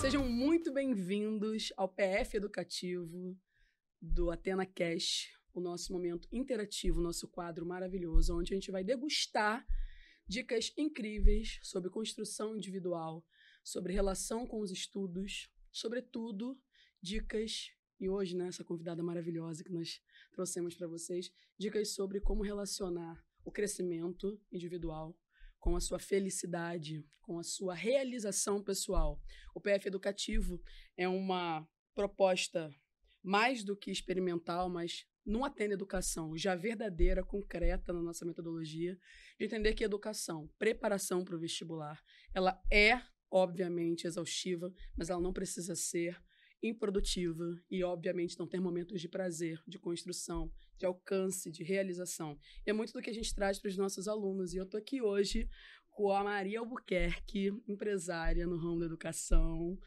Sejam muito bem-vindos ao PF Educativo do Athena Cash, o nosso momento interativo, nosso quadro maravilhoso, onde a gente vai degustar dicas incríveis sobre construção individual, sobre relação com os estudos, sobretudo dicas, e hoje, né, essa convidada maravilhosa que nós trouxemos para vocês, dicas sobre como relacionar o crescimento individual com a sua felicidade, com a sua realização pessoal. O PF Educativo é uma proposta mais do que experimental, mas não atende educação, já verdadeira, concreta na nossa metodologia, de entender que educação, preparação para o vestibular, ela é, obviamente, exaustiva, mas ela não precisa ser improdutiva e, obviamente, não ter momentos de prazer, de construção, de alcance, de realização. E é muito do que a gente traz para os nossos alunos. E eu estou aqui hoje com a Maria Albuquerque, empresária no ramo da educação,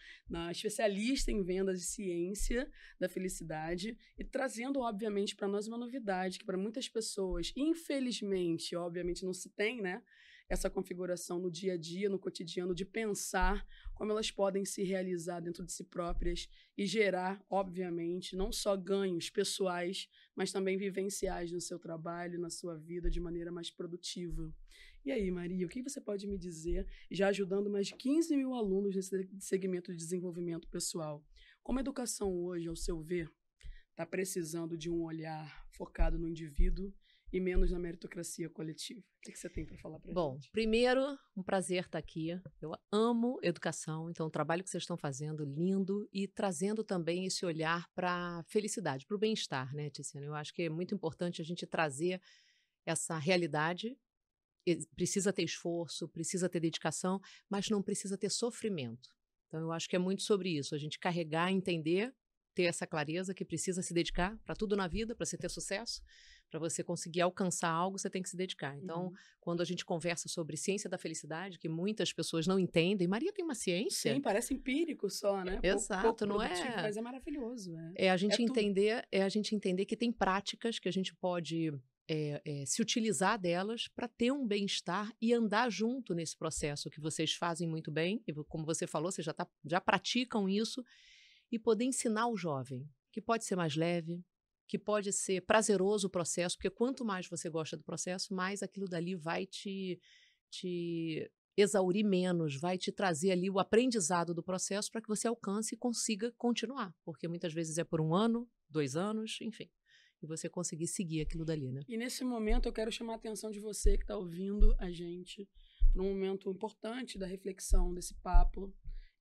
especialista em vendas e ciência da felicidade, e trazendo, obviamente, para nós uma novidade que para muitas pessoas, infelizmente, obviamente, não se tem, né? Essa configuração no dia a dia, no cotidiano, de pensar como elas podem se realizar dentro de si próprias e gerar, obviamente, não só ganhos pessoais, mas também vivenciais no seu trabalho, na sua vida, de maneira mais produtiva. E aí, Maria, o que você pode me dizer, já ajudando mais de 15 mil alunos nesse segmento de desenvolvimento pessoal? Como a educação hoje, ao seu ver, está precisando de um olhar focado no indivíduo e menos na meritocracia coletiva? O que você tem para falar para a gente? Bom, primeiro, um prazer estar aqui. Eu amo educação, então o trabalho que vocês estão fazendo, lindo, e trazendo também esse olhar para a felicidade, para o bem-estar, né, Tiziana? Eu acho que é muito importante a gente trazer essa realidade. Precisa ter esforço, precisa ter dedicação, mas não precisa ter sofrimento. Então eu acho que é muito sobre isso, a gente carregar, entender, ter essa clareza que precisa se dedicar para tudo na vida, para você ter sucesso. Para você conseguir alcançar algo, você tem que se dedicar. Então, quando a gente conversa sobre ciência da felicidade, que muitas pessoas não entendem, Maria tem uma ciência. Sim, parece empírico só, né? Exato, pouco não produtivo, é? Mas é maravilhoso. É a gente entender que tem práticas que a gente pode se utilizar delas para ter um bem-estar e andar junto nesse processo que vocês fazem muito bem. E como você falou, vocês já praticam isso, e poder ensinar o jovem que pode ser mais leve, que pode ser prazeroso o processo, porque quanto mais você gosta do processo, mais aquilo dali vai te exaurir menos, vai te trazer ali o aprendizado do processo para que você alcance e consiga continuar, porque muitas vezes é por 1 ano, 2 anos, enfim, e você conseguir seguir aquilo dali, né? E nesse momento eu quero chamar a atenção de você que está ouvindo a gente para um momento importante da reflexão, desse papo.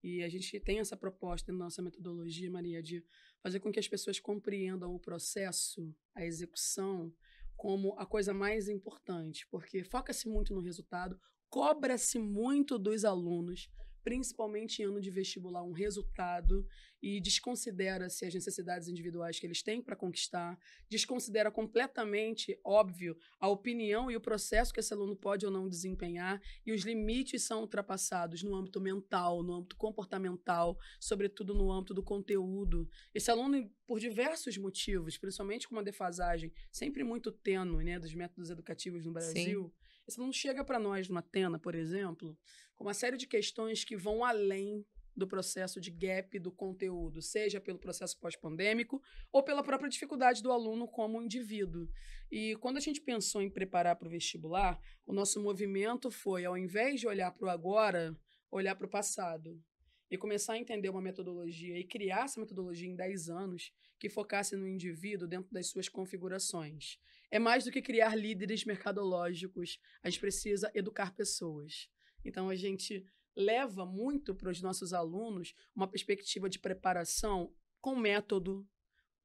E a gente tem essa proposta na nossa metodologia, Maria, de fazer com que as pessoas compreendam o processo, a execução, como a coisa mais importante, porque foca-se muito no resultado, cobra-se muito dos alunos, principalmente em ano de vestibular, um resultado, e desconsidera-se as necessidades individuais que eles têm para conquistar, desconsidera completamente, óbvio, a opinião e o processo que esse aluno pode ou não desempenhar, e os limites são ultrapassados no âmbito mental, no âmbito comportamental, sobretudo no âmbito do conteúdo. Esse aluno, por diversos motivos, principalmente com uma defasagem sempre muito tênue, né, dos métodos educativos no Brasil, sim, esse aluno chega para nós no Athena, por exemplo, com uma série de questões que vão além do processo de gap do conteúdo, seja pelo processo pós-pandêmico ou pela própria dificuldade do aluno como indivíduo. E quando a gente pensou em preparar para o vestibular, o nosso movimento foi, ao invés de olhar para o agora, olhar para o passado. E começar a entender uma metodologia e criar essa metodologia em 10 anos que focasse no indivíduo dentro das suas configurações. É mais do que criar líderes mercadológicos, a gente precisa educar pessoas. Então, a gente leva muito para os nossos alunos uma perspectiva de preparação com método,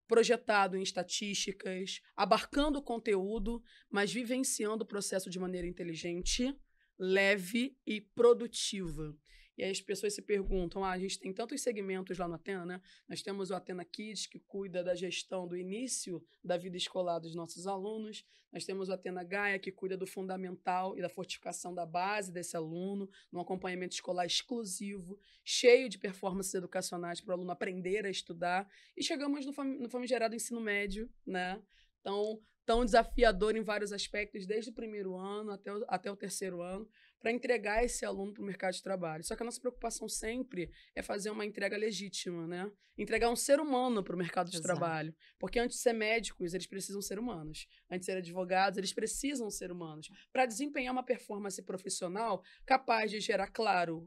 projetado em estatísticas, abarcando o conteúdo, mas vivenciando o processo de maneira inteligente, leve e produtiva. E aí as pessoas se perguntam, a gente tem tantos segmentos lá no Athena, né? Nós temos o Athena Kids, que cuida da gestão do início da vida escolar dos nossos alunos. Nós temos o Athena Gaia, que cuida do fundamental e da fortificação da base desse aluno, num acompanhamento escolar exclusivo, cheio de performances educacionais para o aluno aprender a estudar. E chegamos no famigerado ensino médio, né? Tão desafiador em vários aspectos, desde o primeiro ano até o terceiro ano, para entregar esse aluno para o mercado de trabalho. Só que a nossa preocupação sempre é fazer uma entrega legítima, né? Entregar um ser humano para o mercado de Exato. trabalho. Porque antes de ser médicos, eles precisam ser humanos. Antes de ser advogados, eles precisam ser humanos. Para desempenhar uma performance profissional capaz de gerar, claro,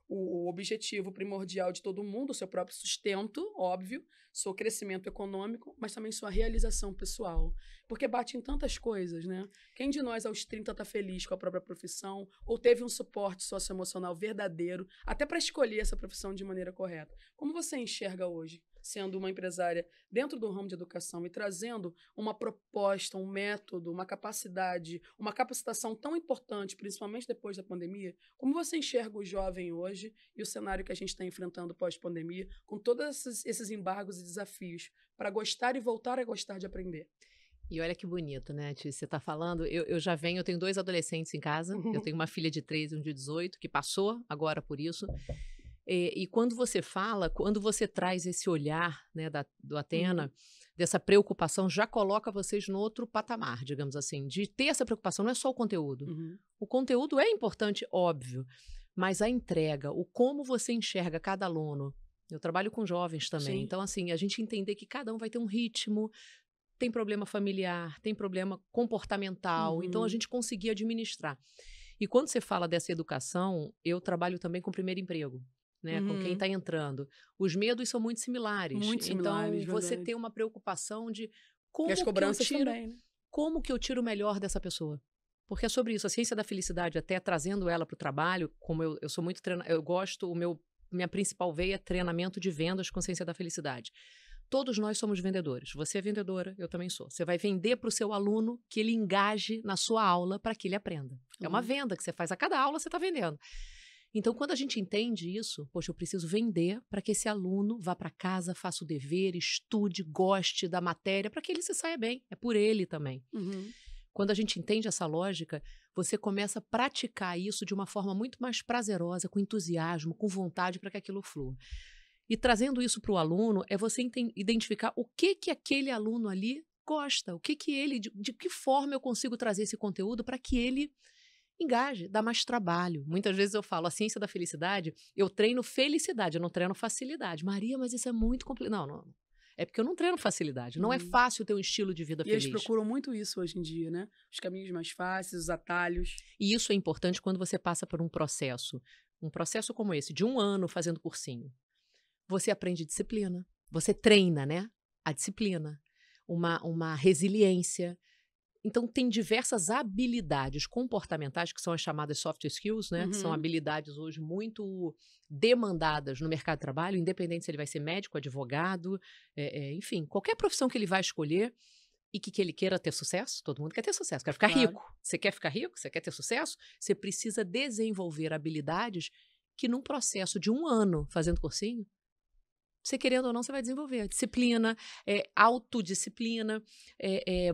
o objetivo primordial de todo mundo, o seu próprio sustento, óbvio, seu crescimento econômico, mas também sua realização pessoal. Porque bate em tantas coisas, né? Quem de nós aos 30 está feliz com a própria profissão ou teve um suporte socioemocional verdadeiro, até para escolher essa profissão de maneira correta? Como você enxerga hoje, sendo uma empresária dentro do ramo de educação e trazendo uma proposta, um método, uma capacidade, uma capacitação tão importante, principalmente depois da pandemia? Como você enxerga o jovem hoje e o cenário que a gente está enfrentando pós-pandemia, com todos esses embargos e desafios, para gostar e voltar a gostar de aprender? E olha que bonito, né, Ti? Você está falando, eu tenho 2 adolescentes em casa, eu tenho uma filha de 13 e um de 18, que passou agora por isso. E quando você fala, quando você traz esse olhar, né, do Athena, dessa preocupação, já coloca vocês no outro patamar, digamos assim, de ter essa preocupação, não é só o conteúdo. O conteúdo é importante, óbvio, mas a entrega, o como você enxerga cada aluno. Eu trabalho com jovens também, Sim. então assim, a gente entender que cada um vai ter um ritmo, tem problema familiar, tem problema comportamental, então a gente conseguir administrar. E quando você fala dessa educação, eu trabalho também com primeiro emprego, né, com quem está entrando. Os medos são muito similares. Muito similares, então, você verdade. tem uma preocupação de E como as que eu cobranças tiro, também, né? como que eu tiro o melhor dessa pessoa. Porque é sobre isso, a ciência da felicidade, até trazendo ela para o trabalho, como eu sou muito eu gosto, minha principal veia é treinamento de vendas com ciência da felicidade. Todos nós somos vendedores. Você é vendedora, eu também sou. Você vai vender para o seu aluno que ele engaje na sua aula para que ele aprenda. É uma venda que você faz a cada aula, você está vendendo. Então, quando a gente entende isso, poxa, eu preciso vender para que esse aluno vá para casa, faça o dever, estude, goste da matéria, para que ele se saia bem. É por ele também. Quando a gente entende essa lógica, você começa a praticar isso de uma forma muito mais prazerosa, com entusiasmo, com vontade para que aquilo flua. E trazendo isso para o aluno, é você identificar o que aquele aluno ali gosta, de que forma eu consigo trazer esse conteúdo para que ele engaje, dá mais trabalho. Muitas vezes eu falo, a ciência da felicidade, eu treino felicidade, eu não treino facilidade. Maria, mas isso é muito complicado. Não. É porque eu não treino facilidade. Não é fácil ter um estilo de vida feliz. E eles procuram muito isso hoje em dia, né? Os caminhos mais fáceis, os atalhos. E isso é importante quando você passa por um processo como esse, de 1 ano fazendo cursinho. Você aprende disciplina, você treina, né? A disciplina, uma resiliência. Então, tem diversas habilidades comportamentais, que são as chamadas soft skills, né? Que são habilidades hoje muito demandadas no mercado de trabalho, independente se ele vai ser médico, advogado, enfim, qualquer profissão que ele vai escolher e que ele queira ter sucesso. Todo mundo quer ter sucesso, quer ficar rico. Você quer ficar rico? Você quer ter sucesso? Você precisa desenvolver habilidades que num processo de 1 ano fazendo cursinho, você querendo ou não, você vai desenvolver. Disciplina, autodisciplina,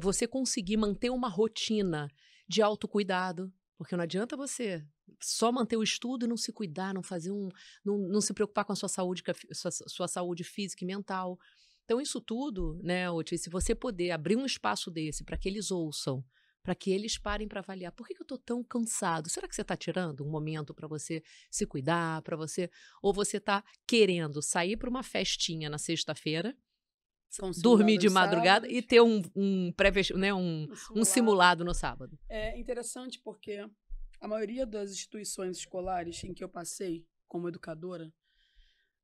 você conseguir manter uma rotina de autocuidado, porque não adianta você só manter o estudo e não se cuidar, não fazer não se preocupar com a sua saúde física e mental. Então, isso tudo, né, Oti, se você poder abrir um espaço desse para que eles ouçam, para que eles parem para avaliar, por que eu estou tão cansado? Será que você está tirando um momento para você se cuidar, ou você está querendo sair para uma festinha na sexta-feira, dormir de madrugada e ter um simulado no sábado? É interessante porque a maioria das instituições escolares em que eu passei como educadora,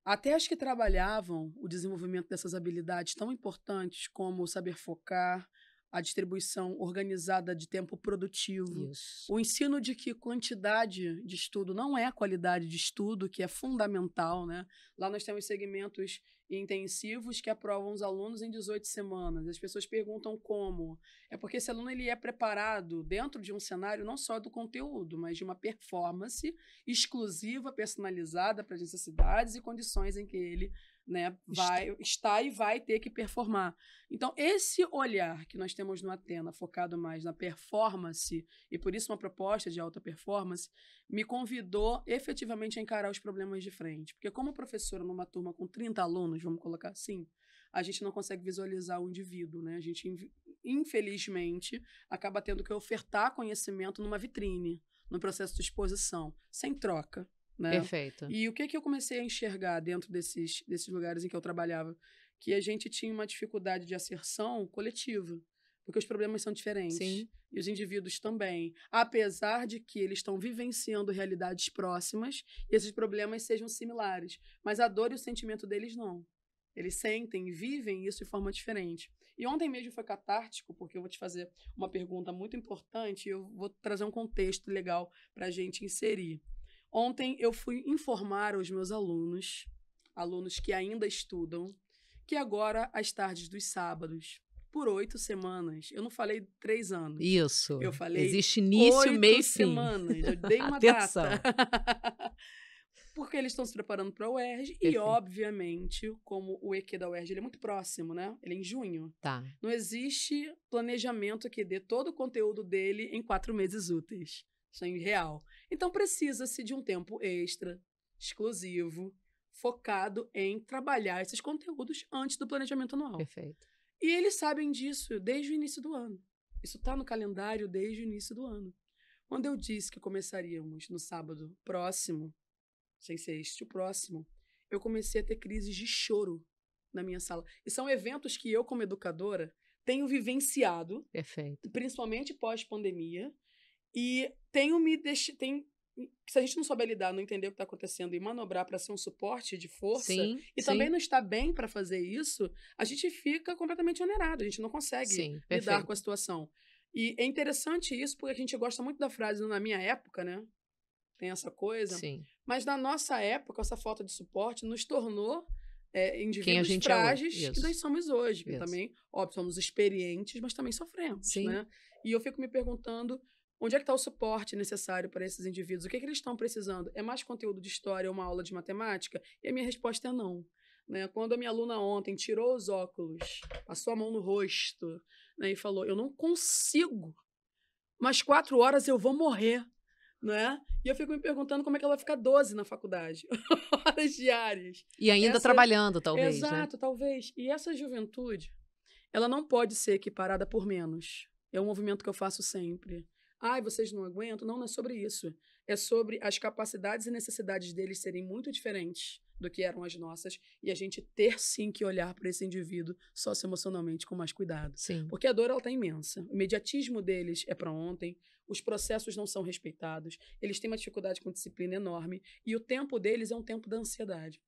até as que trabalhavam o desenvolvimento dessas habilidades tão importantes como o saber focar, a distribuição organizada de tempo produtivo, o ensino de que quantidade de estudo não é a qualidade de estudo, que é fundamental, né? Lá nós temos segmentos intensivos que aprovam os alunos em 18 semanas. As pessoas perguntam como. É porque esse aluno ele é preparado dentro de um cenário não só do conteúdo, mas de uma performance exclusiva, personalizada para as necessidades e condições em que ele, né, vai ter que performar. Então, esse olhar que nós temos no Athena, focado mais na performance, e por isso uma proposta de alta performance, me convidou efetivamente a encarar os problemas de frente. Porque como professora numa turma com 30 alunos, vamos colocar assim, a gente não consegue visualizar o indivíduo, né? A gente, infelizmente, acaba tendo que ofertar conhecimento numa vitrine, no processo de exposição, sem troca, né? Perfeito. E o que eu comecei a enxergar dentro desses lugares em que eu trabalhava? Que a gente tinha uma dificuldade de asserção coletiva, porque os problemas são diferentes. Sim. E os indivíduos também. Apesar de que eles estão vivenciando realidades próximas e esses problemas sejam similares. Mas a dor e o sentimento deles não. Eles sentem e vivem isso de forma diferente. E ontem mesmo foi catártico, porque eu vou te fazer uma pergunta muito importante e eu vou trazer um contexto legal para a gente inserir. Ontem eu fui informar os meus alunos que ainda estudam, que agora, às tardes dos sábados, por 8 semanas, eu não falei 3 anos. Isso. Eu falei existe início, meio e 8 fim. semanas. Eu dei uma Atenção. data. Porque eles estão se preparando para a UERJ Perfeito. e, obviamente, como o EQ da UERJ ele é muito próximo, né? Ele é em junho. Tá. Não existe planejamento que dê todo o conteúdo dele em 4 meses úteis. Isso é irreal. Então, precisa-se de um tempo extra, exclusivo, focado em trabalhar esses conteúdos antes do planejamento anual. Perfeito. E eles sabem disso desde o início do ano. Isso está no calendário desde o início do ano. Quando eu disse que começaríamos no sábado próximo, sem ser este o próximo, eu comecei a ter crises de choro na minha sala. E são eventos que eu, como educadora, tenho vivenciado, Perfeito. principalmente pós-pandemia, e tenho me deixado... Se a gente não souber lidar, não entender o que está acontecendo e manobrar para ser um suporte de força, Sim, e sim. também não está bem para fazer isso, a gente fica completamente onerado, a gente não consegue Sim, lidar perfeito. com a situação. E é interessante isso, porque a gente gosta muito da frase na minha época, né? Tem essa coisa. Sim. Mas na nossa época, essa falta de suporte nos tornou Quem a indivíduos gente frágeis é hoje. que nós somos hoje. Que Isso. também, óbvio, somos experientes, mas também sofremos, Sim. né? E eu fico me perguntando onde é que está o suporte necessário para esses indivíduos? O que eles estão precisando? É mais conteúdo de história ou uma aula de matemática? E a minha resposta é não. Né? Quando a minha aluna ontem tirou os óculos, passou a mão no rosto, né, e falou, eu não consigo, mais 4 horas eu vou morrer. Né? E eu fico me perguntando como é que ela vai ficar 12 na faculdade. Horas diárias. E ainda trabalhando, talvez. Exato, né? Talvez. E essa juventude, ela não pode ser equiparada por menos. É um movimento que eu faço sempre. Ai, vocês não aguentam? Não, não é sobre isso. É sobre as capacidades e necessidades deles serem muito diferentes do que eram as nossas e a gente ter, sim, que olhar para esse indivíduo socioemocionalmente com mais cuidado. Sim. Porque a dor, ela tá imensa. O imediatismo deles é para ontem, os processos não são respeitados, eles têm uma dificuldade com disciplina enorme e o tempo deles é um tempo da ansiedade.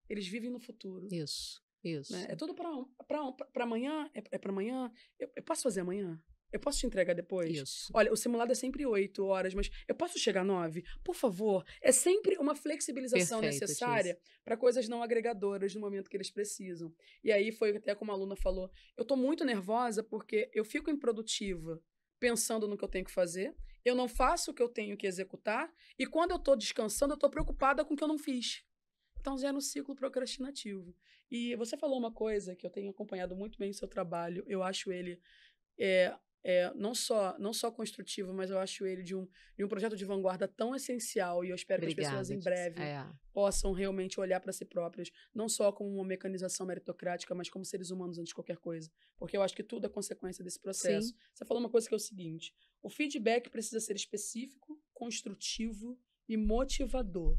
Eles vivem no futuro. Isso. Né? É tudo para amanhã? É para amanhã? Eu posso fazer amanhã? Eu posso te entregar depois? Isso. Olha, o simulado é sempre 8 horas, mas eu posso chegar 9? Por favor. É sempre uma flexibilização necessária para coisas não agregadoras no momento que eles precisam. E aí foi até como a aluna falou, eu estou muito nervosa porque eu fico improdutiva pensando no que eu tenho que fazer, eu não faço o que eu tenho que executar, e quando eu estou descansando, eu estou preocupada com o que eu não fiz. Então, gera um ciclo procrastinativo. E você falou uma coisa que eu tenho acompanhado muito bem o seu trabalho, eu acho ele... não só construtivo, mas eu acho ele de um projeto de vanguarda tão essencial e eu espero que as pessoas em breve possam realmente olhar para si próprias, não só como uma mecanização meritocrática, mas como seres humanos antes de qualquer coisa. Porque eu acho que tudo é consequência desse processo. Sim. Você falou uma coisa que é o seguinte, o feedback precisa ser específico, construtivo e motivador.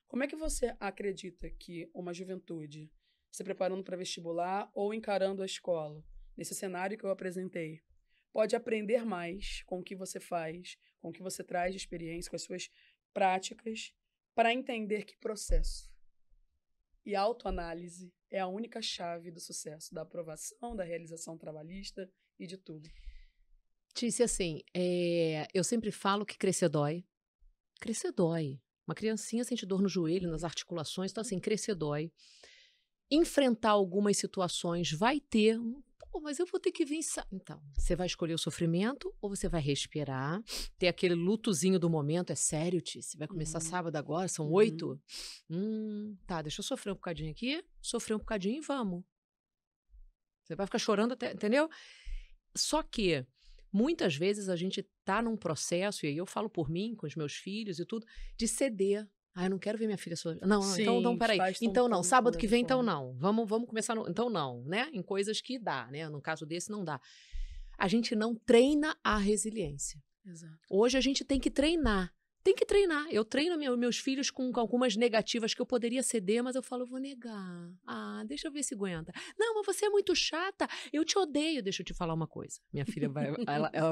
Como é que você acredita que uma juventude se preparando para vestibular ou encarando a escola, nesse cenário que eu apresentei, pode aprender mais com o que você faz, com o que você traz de experiência, com as suas práticas, para entender que processo e autoanálise é a única chave do sucesso, da aprovação, da realização trabalhista e de tudo. Tícia, assim, eu sempre falo que crescer dói. Crescer dói. Uma criancinha sente dor no joelho, nas articulações, então assim, crescer dói. Enfrentar algumas situações vai ter... Pô, mas eu vou ter que vir... Então, você vai escolher o sofrimento ou você vai respirar, ter aquele lutozinho do momento? É sério, Tícia? Vai começar sábado agora? São 8? Tá, deixa eu sofrer um bocadinho aqui, sofrer um bocadinho e vamos. Você vai ficar chorando até... Entendeu? Só que, muitas vezes, a gente tá num processo, e aí eu falo por mim, com os meus filhos e tudo, de ceder. Ah, eu não quero ver minha filha sofrer. Não, sim, então peraí. Então não, sábado que vem, então não. Vamos começar então não, né? Em coisas que dá, né? No caso desse, não dá. A gente não treina a resiliência. Exato. Hoje a gente tem que treinar. Tem que treinar. Eu treino meus filhos com algumas negativas que eu poderia ceder, mas eu falo, vou negar. Ah, deixa eu ver se aguenta. Não, mas você é muito chata. Eu te odeio. Deixa eu te falar uma coisa. Minha filha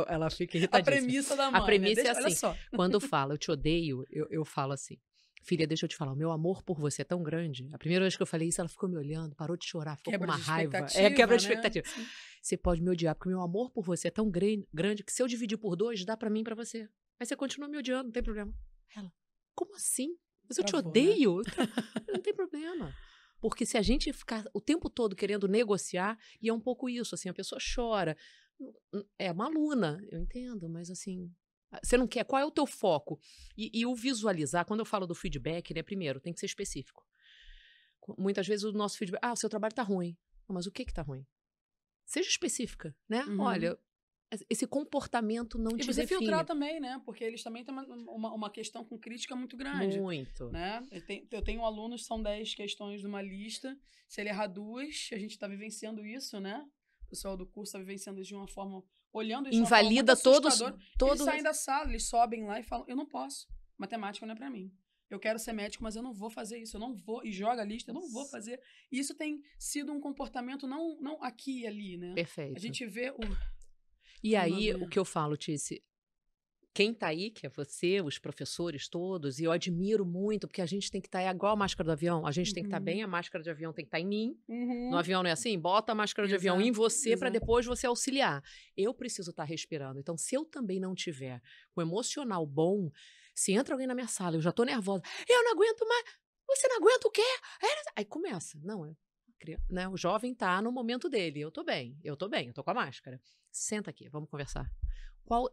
ela fica irritadíssima. A premissa da mãe, A premissa né? é assim. Olha só. Quando eu falo, eu te odeio, eu falo assim. Filha, deixa eu te falar, o meu amor por você é tão grande. A primeira vez que eu falei isso, ela ficou me olhando, parou de chorar, ficou com uma raiva. Quebra de expectativa. Né? Você pode me odiar, porque o meu amor por você é tão grande que se eu dividir por 2, dá pra mim e pra você. Mas você continua me odiando, não tem problema. Ela, como assim? Mas eu te odeio? Né? Não tem problema. Porque se a gente ficar o tempo todo querendo negociar, e é um pouco isso, assim, a pessoa chora. É uma aluna, eu entendo, mas assim... Você não quer, qual é o teu foco? E o visualizar, quando eu falo do feedback, né, primeiro, tem que ser específico. Muitas vezes o nosso feedback, o seu trabalho tá ruim. Mas o que tá ruim? Seja específica, né? Olha, esse comportamento não te define. E você filtrar também, né? Porque eles também têm uma questão com crítica muito grande. Muito. Né? Eu tenho alunos, são 10 questões de uma lista. Se ele errar 2, a gente está vivenciando isso, né? O pessoal do curso está vivenciando isso de uma forma... Olhando isso invalida todos. Eles saem da sala, eles sobem lá e falam, eu não posso. Matemática não é para mim. Eu quero ser médico, mas eu não vou fazer isso. Eu não vou. E joga a lista, eu não vou fazer. E isso tem sido um comportamento não aqui e ali, né? Perfeito. A gente vê o... E aí, o que eu falo, Tíci, quem tá aí, que é você, os professores todos, e eu admiro muito, porque a gente tem que estar igual a máscara do avião, a gente tem que estar bem, a máscara de avião tem que estar em mim. No avião não é assim? Bota a máscara de avião em você para depois você auxiliar. Eu preciso estar respirando. Então, se eu também não tiver com emocional bom, se entra alguém na minha sala, eu já tô nervosa, eu não aguento mais, você não aguenta o quê? Aí começa. Não, né? O jovem tá no momento dele. Eu tô bem, eu tô com a máscara. Senta aqui, vamos conversar.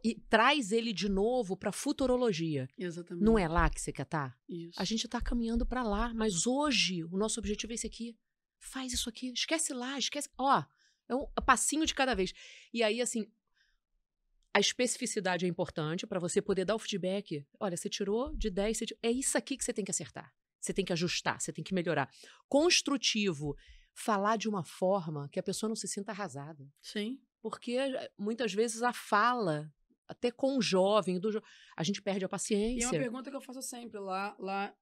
E traz ele de novo para futurologia. Exatamente. Não é lá que você quer estar? Isso. A gente está caminhando para lá, mas hoje o nosso objetivo é esse aqui. Faz isso aqui, esquece lá, esquece. É um passinho de cada vez. E aí, assim, a especificidade é importante para você poder dar o feedback. Olha, você tirou de 10, é isso aqui que você tem que acertar. Você tem que ajustar, você tem que melhorar. Construtivo, falar de uma forma que a pessoa não se sinta arrasada. Sim. Porque muitas vezes a fala, até com o jovem, a gente perde a paciência. E é uma pergunta que eu faço sempre. Lá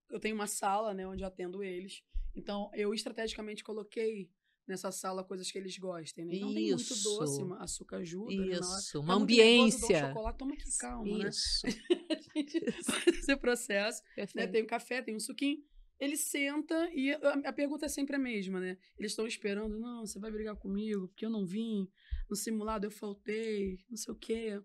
eu tenho uma sala, né, onde eu atendo eles. Então, eu estrategicamente coloquei nessa sala coisas que eles gostem, né? Não tem muito doce, açúcar ajuda. Isso, né? uma ambiência. Nervoso, chocolate, toma aqui, calma, isso. Né? A gente faz esse processo. Né? Tem um café, tem um suquinho. Ele senta e a pergunta é sempre a mesma, né? Eles estão esperando, não, você vai brigar comigo porque eu não vim, no simulado eu faltei, não sei o quê.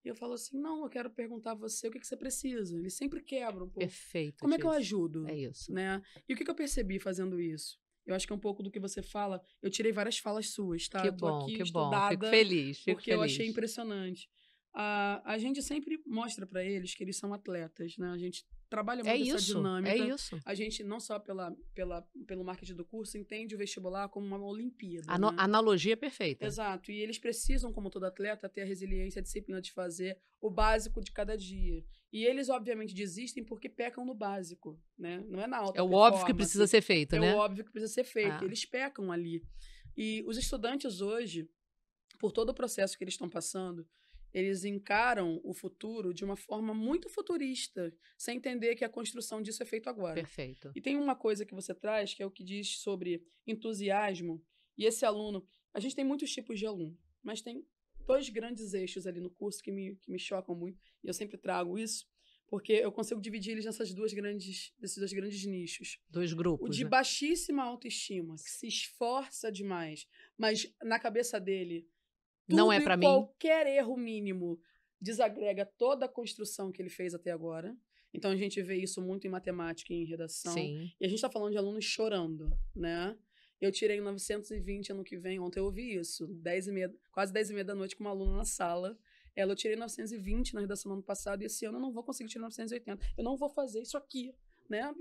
E eu falo assim, não, eu quero perguntar a você o que você precisa. Eles sempre quebram. Perfeito. Como é que eu ajudo? É isso. Né? E o que eu percebi fazendo isso? Eu acho que é um pouco do que você fala. Eu tirei várias falas suas, tá? Que eu tô bom, aqui que estudada, bom. Fico feliz, porque eu achei impressionante. A gente sempre mostra para eles que eles são atletas, né? A gente trabalha muito essa dinâmica. É isso. A gente, não só pelo marketing do curso, entende o vestibular como uma Olimpíada. A né? analogia é perfeita. Exato. E eles precisam, como todo atleta, ter a resiliência, a disciplina de fazer o básico de cada dia. E eles, obviamente, desistem porque pecam no básico, né? Não é na alta performance. É o óbvio que precisa ser feito, né? É o óbvio que precisa ser feito. Eles pecam ali. E os estudantes hoje, por todo o processo que eles estão passando, eles encaram o futuro de uma forma muito futurista, sem entender que a construção disso é feita agora. Perfeito. E tem uma coisa que você traz, que é o que diz sobre entusiasmo. E esse aluno... A gente tem muitos tipos de aluno, mas tem 2 grandes eixos ali no curso que me chocam muito. E eu sempre trago isso, porque eu consigo dividir eles nesses 2 grandes nichos. 2 grupos, O de baixíssima autoestima, que se esforça demais, mas na cabeça dele... Não é para mim. Qualquer erro mínimo desagrega toda a construção que ele fez até agora. Então, a gente vê isso muito em matemática e em redação. Sim. E a gente está falando de alunos chorando, né? Eu tirei 920 ano que vem. Ontem eu ouvi isso. 10h30, quase 10h30 da noite com uma aluna na sala. Eu tirei 920 na redação no ano passado. E esse ano eu não vou conseguir tirar 980. Eu não vou fazer isso aqui, né?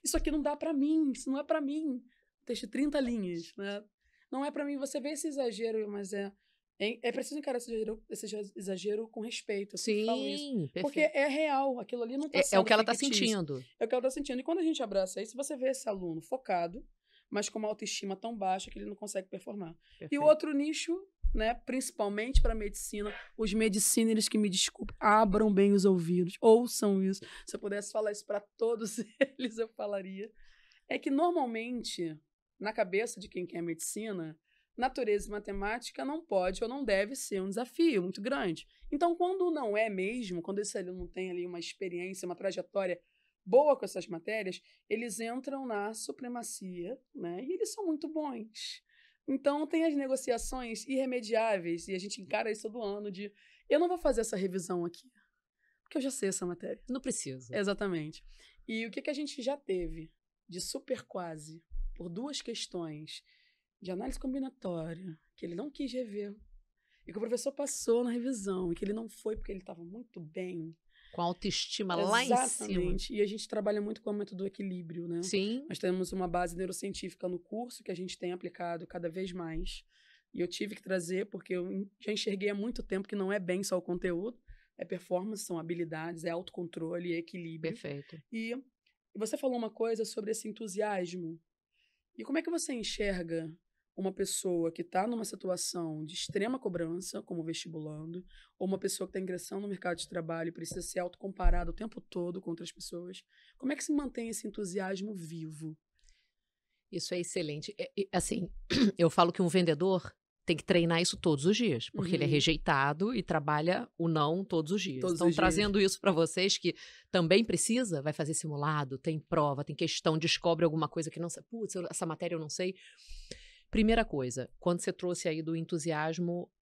Isso aqui não dá para mim. Isso não é para mim. Texto de 30 linhas, né? Não é para mim, você vê esse exagero, mas é preciso encarar esse exagero com respeito. Sim, falo isso. Perfeito. Porque é real, aquilo ali não está sendo É o que ela está fictício. sentindo. É o que ela está sentindo. E quando a gente abraça isso, você vê esse aluno focado, mas com uma autoestima tão baixa que ele não consegue performar. Perfeito. E o outro nicho né? Principalmente para medicina. Os mediciners que me desculpem, abram bem os ouvidos, ouçam isso. Se eu pudesse falar isso para todos eles, eu falaria. É que normalmente, na cabeça de quem quer medicina, natureza e matemática não pode ou não deve ser um desafio muito grande. Então, quando não é mesmo, quando esse aluno não tem ali uma experiência, uma trajetória boa com essas matérias, eles entram na supremacia, né? E eles são muito bons. Então, tem as negociações irremediáveis, e a gente encara isso todo ano, de eu não vou fazer essa revisão aqui, porque eu já sei essa matéria. Não precisa. Exatamente. E o que a gente já teve de super quase, por 2 questões, de análise combinatória, que ele não quis rever, e que o professor passou na revisão, e que ele não foi porque ele estava muito bem. Com a autoestima lá em cima. Exatamente. E a gente trabalha muito com o método do equilíbrio, né? Sim. Nós temos uma base neurocientífica no curso que a gente tem aplicado cada vez mais. E eu tive que trazer, porque eu já enxerguei há muito tempo que não é bem só o conteúdo, é performance, são habilidades, é autocontrole, é equilíbrio. Perfeito. E você falou uma coisa sobre esse entusiasmo. E como é que você enxerga uma pessoa que está numa situação de extrema cobrança, como vestibulando, ou uma pessoa que está ingressando no mercado de trabalho e precisa ser autocomparada o tempo todo com outras pessoas? Como é que se mantém esse entusiasmo vivo? Isso é excelente. Assim, eu falo que um vendedor tem que treinar isso todos os dias, porque ele é rejeitado e trabalha o não todos os dias. Então, trazendo isso para vocês, que também precisa, vai fazer simulado, tem prova, tem questão, descobre alguma coisa que não sabe. Putz, essa matéria eu não sei. Primeira coisa, quando você trouxe aí do entusiasmo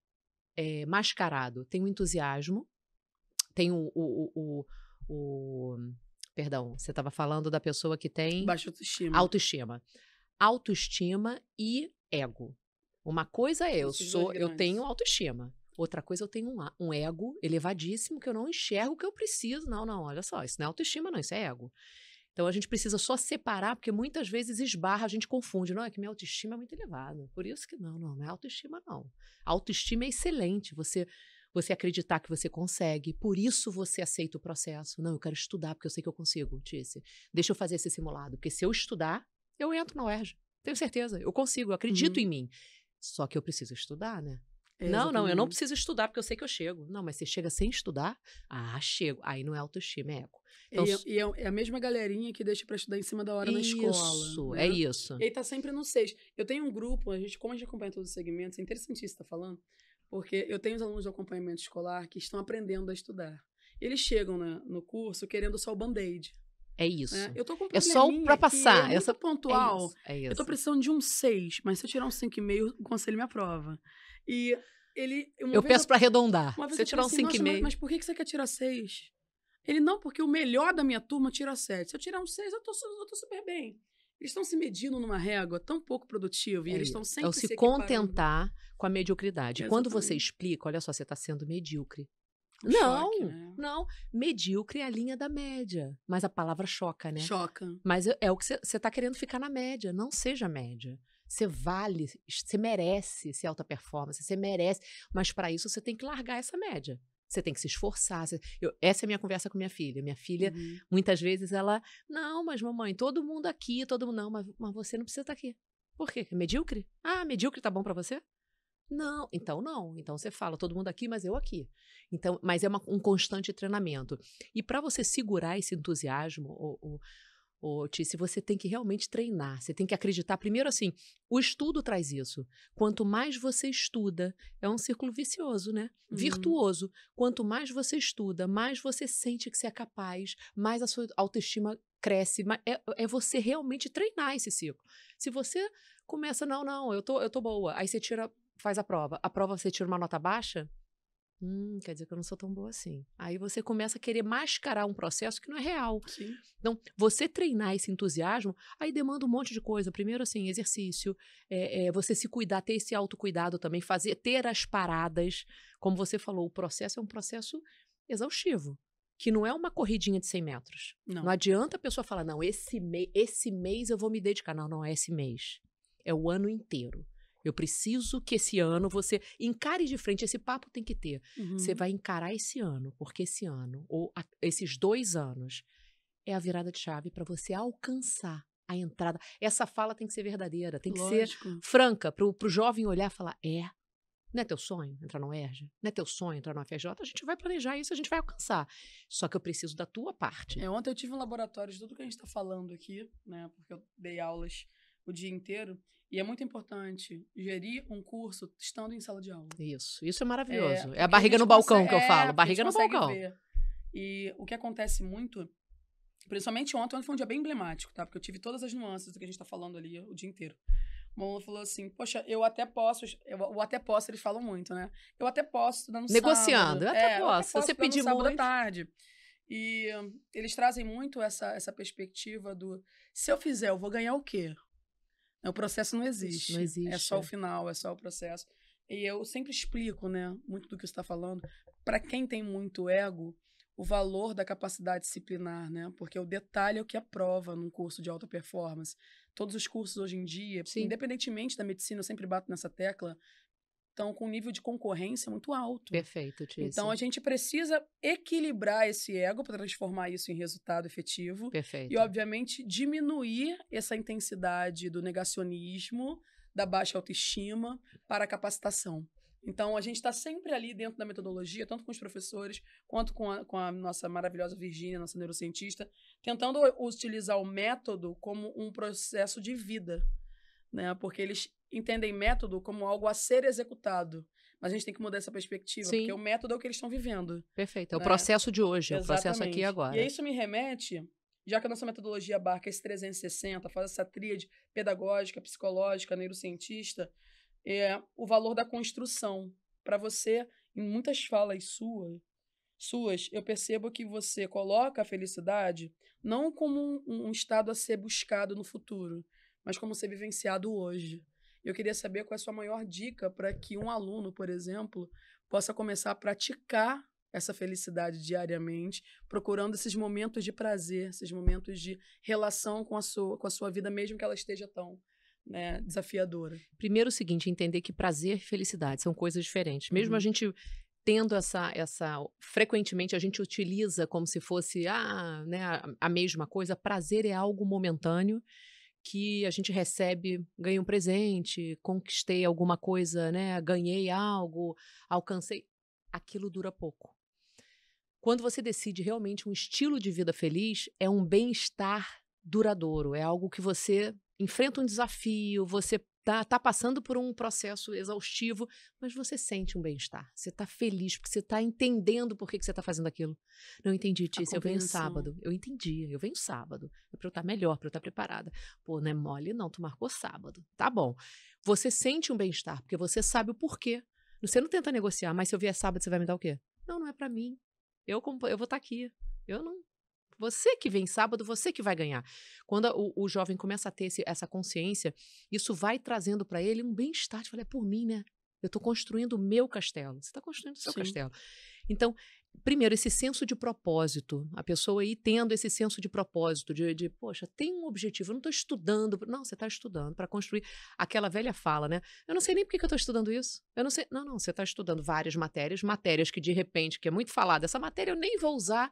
mascarado, tem o entusiasmo, tem perdão, você estava falando da pessoa que tem... Baixa autoestima. Autoestima e ego. Uma coisa é eu tenho autoestima. Outra coisa, eu tenho um ego elevadíssimo que eu não enxergo que eu preciso. Não, olha só, isso não é autoestima, não, isso é ego. Então, a gente precisa só separar, porque muitas vezes esbarra, a gente confunde. Não, é que minha autoestima é muito elevada. Por isso que não é autoestima, não. A autoestima é excelente, você acreditar que você consegue, por isso você aceita o processo. Não, eu quero estudar, porque eu sei que eu consigo, Tícia. Deixa eu fazer esse simulado, porque se eu estudar, eu entro na UERJ. Tenho certeza, eu consigo, eu acredito em mim. Só que eu preciso estudar, né? Não, eu não preciso estudar porque eu sei que eu chego. Não, mas você chega sem estudar? Ah, chego. Aí não é autoestima, é ego. Então, é a mesma galerinha que deixa pra estudar em cima da hora na escola. Isso, né? É isso. E aí tá sempre no 6. Eu tenho um grupo, como a gente acompanha todos os segmentos, é interessantíssimo você tá falando, porque eu tenho os alunos de acompanhamento escolar que estão aprendendo a estudar. Eles chegam no curso querendo só o band-aid. É isso. Eu tô com um é só pra passar. É muito pontual. É isso. Eu tô precisando de um 6, mas se eu tirar um 5,5, o conselho me aprova. E eu peço pra arredondar. Se eu tirar um assim, 5,5... Mas por que você quer tirar 6? Ele, não, porque o melhor da minha turma tira 7. Se eu tirar um 6, eu tô super bem. Eles estão se medindo numa régua tão pouco produtiva e eles estão sempre se contentar com a mediocridade. Exatamente. Quando você explica, olha só, você está sendo medíocre. Choque, né? Não. Medíocre é a linha da média. Mas a palavra choca, né? Choca. Mas é o que você está querendo ficar na média. Não seja média. Você vale, você merece ser alta performance, você merece. Mas para isso você tem que largar essa média. Você tem que se esforçar. Essa é a minha conversa com minha filha. Minha filha, muitas vezes, ela... Não, mas mamãe, todo mundo aqui, todo mundo... Não, mas você não precisa estar aqui. Por quê? Medíocre? Ah, medíocre tá bom para você? Não. Então você fala, todo mundo aqui, mas eu aqui. Então, mas é um constante treinamento. E para você segurar esse entusiasmo, Tícia, você tem que realmente treinar, você tem que acreditar. Primeiro, assim, o estudo traz isso. Quanto mais você estuda, é um círculo vicioso, né? Virtuoso. Quanto mais você estuda, mais você sente que você é capaz, mais a sua autoestima cresce. É você realmente treinar esse ciclo. Se você começa, não, eu tô boa, aí você faz a prova você tira uma nota baixa, quer dizer que eu não sou tão boa assim. Aí você começa a querer mascarar um processo que não é real. Sim. Então, você treinar esse entusiasmo, aí demanda um monte de coisa. Primeiro, assim, exercício, você se cuidar, ter esse autocuidado também, ter as paradas. Como você falou, o processo é um processo exaustivo, que não é uma corridinha de 100 metros. Não adianta a pessoa falar, não, esse mês eu vou me dedicar. Não é esse mês. É o ano inteiro. Eu preciso que esse ano você encare de frente, esse papo tem que ter. Você vai encarar esse ano, porque esse ano, ou esses 2 anos, é a virada de chave para você alcançar a entrada. Essa fala tem que ser verdadeira, tem que ser franca, para o jovem olhar e falar, Não é teu sonho entrar no UERJ? Não é teu sonho entrar no UFRJ? A gente vai planejar isso, a gente vai alcançar. Só que eu preciso da tua parte. Ontem eu tive um laboratório de tudo que a gente está falando aqui, né? Porque eu dei aulas o dia inteiro. E é muito importante gerir um curso estando em sala de aula. Isso é maravilhoso. É a Porque barriga no balcão que eu falo. porque a Barriga gente no consegue balcão. ver. E o que acontece muito, principalmente ontem foi um dia bem emblemático, tá? Porque eu tive todas as nuances do que a gente tá falando ali o dia inteiro. Uma aluna falou assim, poxa, eu até posso, eles falam muito, né? Eu até posso estudar no Negociando, sábado. eu até posso. Se você estudar pedir no sábado à muito. tarde. E eles trazem muito essa perspectiva do, se eu fizer, eu vou ganhar o quê? O processo não existe. Não existe. É só o final, é só o processo. E eu sempre explico, né, muito do que você está falando, para quem tem muito ego, o valor da capacidade disciplinar, né? Porque o detalhe é o que é prova num curso de alta performance. Todos os cursos hoje em dia, Sim. independentemente da medicina, eu sempre bato nessa tecla, estão com um nível de concorrência muito alto. Perfeito, Tícia. Então, a gente precisa equilibrar esse ego para transformar isso em resultado efetivo. Perfeito. E, obviamente, diminuir essa intensidade do negacionismo, da baixa autoestima para a capacitação. Então, a gente está sempre ali dentro da metodologia, tanto com os professores, quanto com a nossa maravilhosa Virgínia, nossa neurocientista, tentando utilizar o método como um processo de vida, né? Porque eles entendem método como algo a ser executado. Mas a gente tem que mudar essa perspectiva, Sim. porque o método é o que eles estão vivendo. Perfeito. É o né? processo de hoje, Exatamente. é o processo aqui e agora. E aí isso me remete, já que a nossa metodologia abarca esse 360, faz essa tríade pedagógica, psicológica, neurocientista, o valor da construção. Para você, em muitas falas suas, eu percebo que você coloca a felicidade não como um estado a ser buscado no futuro, mas como ser vivenciado hoje. Eu queria saber qual é a sua maior dica para que um aluno, por exemplo, possa começar a praticar essa felicidade diariamente, procurando esses momentos de prazer, esses momentos de relação com a sua vida, mesmo que ela esteja tão desafiadora. Primeiro o seguinte, entender que prazer e felicidade são coisas diferentes. Mesmo a gente tendo frequentemente a gente utiliza como se fosse a mesma coisa. Prazer é algo momentâneo que a gente recebe, ganhei um presente, conquistei alguma coisa, né? Ganhei algo, alcancei. Aquilo dura pouco. Quando você decide realmente um estilo de vida feliz, é um bem-estar duradouro, é algo que você enfrenta um desafio, você tá passando por um processo exaustivo, mas você sente um bem-estar. Você tá feliz, porque você tá entendendo por que você tá fazendo aquilo. Não entendi, Tícia, eu venho sábado. Eu entendi, eu venho sábado. É pra eu estar melhor, pra eu estar preparada. Pô, não é mole não, tu marcou sábado. Tá bom. Você sente um bem-estar, porque você sabe o porquê. Você não tenta negociar, mas se eu vier sábado, você vai me dar o quê? Não é pra mim. Eu vou estar aqui. Eu não... Você que vem sábado, você que vai ganhar. Quando o jovem começa a ter essa consciência, isso vai trazendo para ele um bem-estar. Eu falei, é por mim, né? Eu estou construindo o meu castelo. Você está construindo o seu castelo. Então, primeiro, esse senso de propósito. A pessoa aí tendo esse senso de propósito, poxa, tem um objetivo. Eu não estou estudando. Não, você está estudando para construir. Aquela velha fala, né? Eu não sei nem por que eu estou estudando isso. Eu não sei. Não, você está estudando várias matérias que de repente, que é muito falada, essa matéria eu nem vou usar.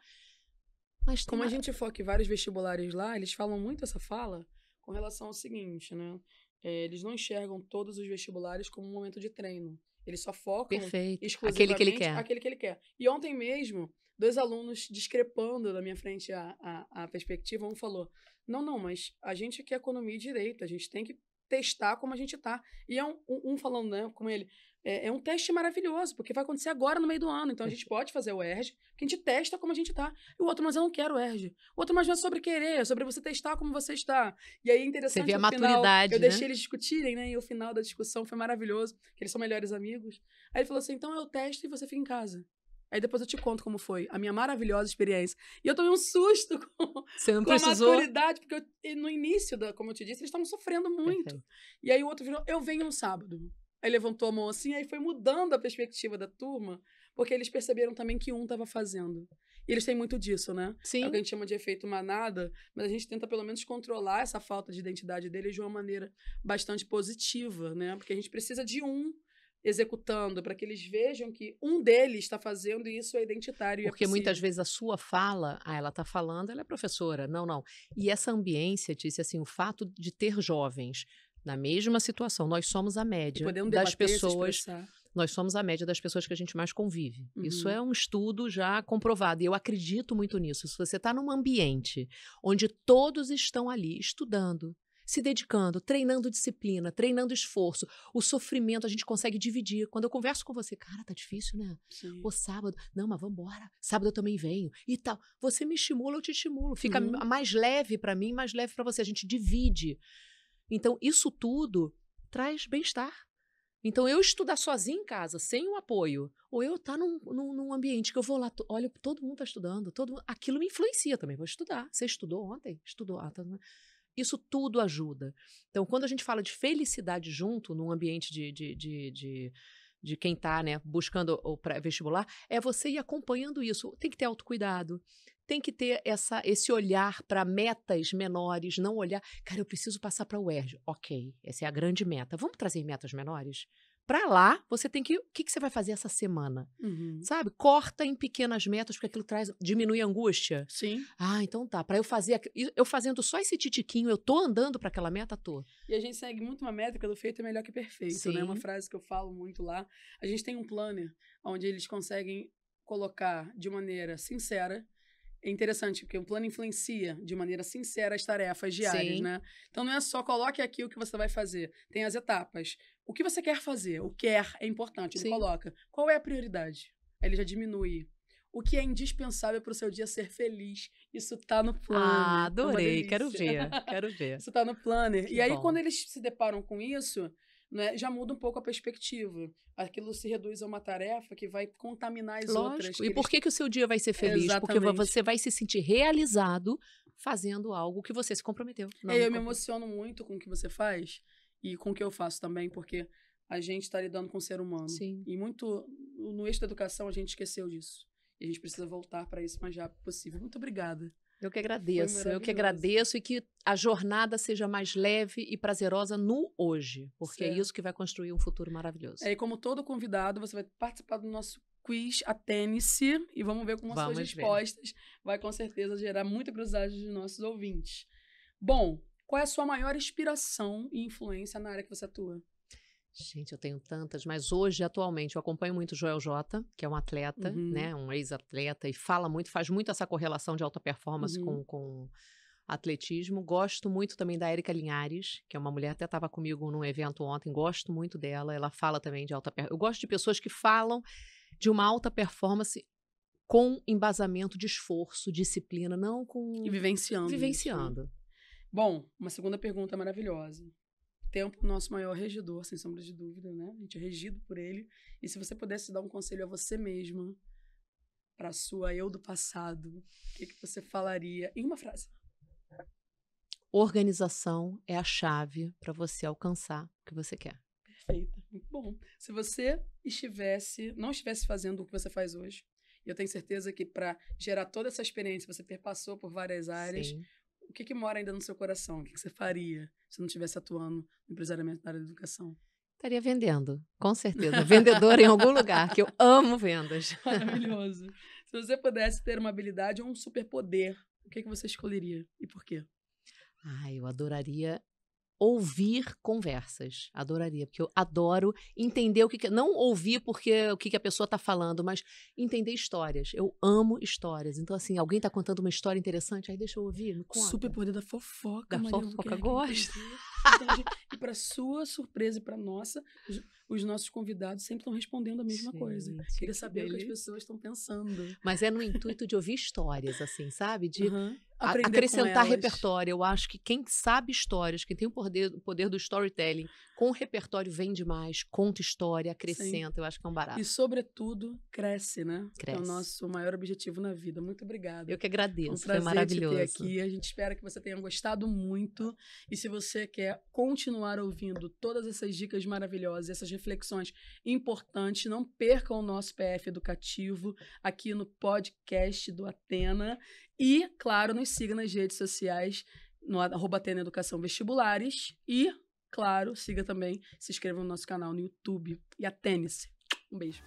Mas como a gente foca em vários vestibulares lá, eles falam muito essa fala com relação ao seguinte, né? Eles não enxergam todos os vestibulares como um momento de treino. Eles só focam exclusivamente aquele que ele quer. E ontem mesmo, 2 alunos discrepando na minha frente a perspectiva, um falou, não, mas a gente quer economia e direito, a gente tem que testar como a gente tá. E um falando, né, com ele, é um teste maravilhoso, porque vai acontecer agora no meio do ano. Então, a gente pode fazer o ERJ, porque a gente testa como a gente tá. E o outro, mas eu não quero o ERJ. O outro, mas não é sobre querer, é sobre você testar como você está. E aí, interessante, você vê a final, maturidade, eu deixei eles discutirem, né? E o final da discussão foi maravilhoso, que eles são melhores amigos. Aí ele falou assim, então eu testo e você fica em casa. Aí depois eu te conto como foi a minha maravilhosa experiência. E eu tomei um susto com a maturidade, porque no início, como eu te disse, eles estavam sofrendo muito. Perfeito. E aí o outro virou, eu venho no sábado. Aí levantou a mão assim, aí foi mudando a perspectiva da turma, porque eles perceberam também que um estava fazendo. E eles têm muito disso, né? Sim. É o que a gente chama de efeito manada, mas a gente tenta pelo menos controlar essa falta de identidade deles de uma maneira bastante positiva, né? Porque a gente precisa de um executando, para que eles vejam que um deles está fazendo e isso é identitário. Porque muitas vezes a sua fala, ela está falando, ela é professora. Não. E essa ambiência, disse assim, o fato de ter jovens na mesma situação, nós somos a média das pessoas. nós somos a média das pessoas que a gente mais convive. Uhum. Isso é um estudo já comprovado, e eu acredito muito nisso. Se você está num ambiente onde todos estão ali estudando, se dedicando, treinando disciplina, treinando esforço, o sofrimento a gente consegue dividir. Quando eu converso com você, cara, tá difícil, né? Sim. Pô, sábado, não, mas vambora. Sábado eu também venho e tal. Você me estimula, eu te estimulo. Fica mais leve para mim, mais leve para você. A gente divide. Então, isso tudo traz bem-estar. Então, eu estudar sozinha em casa, sem o apoio, ou eu estar num ambiente que eu vou lá, olha, todo mundo está estudando, aquilo me influencia também. Vou estudar. Você estudou ontem? Estudou. Isso tudo ajuda. Então, quando a gente fala de felicidade junto, num ambiente de quem está, né, buscando o pré-vestibular, é você ir acompanhando isso. Tem que ter autocuidado, tem que ter esse olhar para metas menores, não olhar, cara, eu preciso passar para o UERJ. Ok, essa é a grande meta. Vamos trazer metas menores? Para lá, você tem que... O que você vai fazer essa semana? Sabe? Corta em pequenas metas, porque aquilo diminui a angústia. Sim. Ah, então tá. Para eu fazendo só esse titiquinho, eu tô andando para aquela meta, tô. E a gente segue muito uma métrica do feito é melhor que perfeito, Sim. né? Uma frase que eu falo muito lá. A gente tem um planner onde eles conseguem colocar de maneira sincera. É interessante, porque o plano influencia de maneira sincera as tarefas diárias, Sim. né? Então não é só coloque aqui o que você vai fazer. Tem as etapas. O que você quer fazer? O quer é importante. Ele Sim. coloca. Qual é a prioridade? Aí ele já diminui. O que é indispensável para o seu dia ser feliz? Isso tá no planner. Ah, adorei. É quero ver. Isso tá no planner. Que e aí, bom. quando eles se deparam com isso, né, já muda um pouco a perspectiva. Aquilo se reduz a uma tarefa que vai contaminar as outras. E por que o seu dia vai ser feliz? Exatamente. Porque você vai se sentir realizado fazendo algo que você se comprometeu. Eu me emociono muito com o que você faz e com o que eu faço também, porque a gente está lidando com o ser humano. Sim. E muito no eixo da educação a gente esqueceu disso. E a gente precisa voltar para isso o mais rápido possível. Muito obrigada. Eu que agradeço e que a jornada seja mais leve e prazerosa no hoje, porque é isso que vai construir um futuro maravilhoso. E como todo convidado, você vai participar do nosso quiz Atene-se e vamos ver como as suas respostas vai com certeza gerar muita curiosidade dos nossos ouvintes. Bom, qual é a sua maior inspiração e influência na área que você atua? Gente, eu tenho tantas, mas hoje, atualmente, eu acompanho muito o Joel J, que é um atleta, né, um ex-atleta, e faz muito essa correlação de alta performance com atletismo. Gosto muito também da Érica Linhares, que é uma mulher, até estava comigo num evento ontem, gosto muito dela, ela fala também de alta performance. Eu gosto de pessoas que falam de uma alta performance com embasamento de esforço, disciplina, não com... E vivenciando. Vivenciando. Bom, uma segunda pergunta maravilhosa. Tempo, nosso maior regidor, sem sombra de dúvida, né? A gente é regido por ele. E se você pudesse dar um conselho a você mesma, para a sua eu do passado, o que você falaria em uma frase? Organização é a chave para você alcançar o que você quer. Perfeito, muito bom. Se você não estivesse fazendo o que você faz hoje, eu tenho certeza que para gerar toda essa experiência, você perpassou por várias áreas. Sim. O que mora ainda no seu coração? O que você faria se não estivesse atuando no empresariamento na área da educação? Estaria vendendo, com certeza. Vendedora em algum lugar, que eu amo vendas. Maravilhoso. Se você pudesse ter uma habilidade ou um superpoder, o que você escolheria e por quê? Eu adoraria ouvir conversas. Adoraria, porque eu adoro entender o que... Não ouvir porque o que a pessoa está falando, mas entender histórias. Eu amo histórias. Então, assim, alguém está contando uma história interessante, aí deixa eu ouvir, me conta. Super poder da fofoca, Da fofoca, gosto. Entendi. E para sua surpresa e para nossa, os nossos convidados sempre estão respondendo a mesma coisa. Queria saber o que as pessoas estão pensando. Mas é no intuito de ouvir histórias, assim, sabe? De aprender acrescentar repertório. Eu acho que quem sabe histórias, quem tem o poder do storytelling, com o repertório vende mais, conta história, acrescenta. Sim. Eu acho que é um barato. E, sobretudo, cresce, né? Cresce. É o nosso maior objetivo na vida. Muito obrigada. Eu que agradeço. Foi maravilhoso. Te ter aqui. A gente espera que você tenha gostado muito. E se você quer continuar ouvindo todas essas dicas maravilhosas, essas reflexões importantes, não perca o nosso PF Educativo aqui no podcast do Atena. E, claro, nos siga nas redes sociais, no @Atena Educação Vestibulares. E, claro, siga também, se inscreva no nosso canal no YouTube. E atene-se. Um beijo.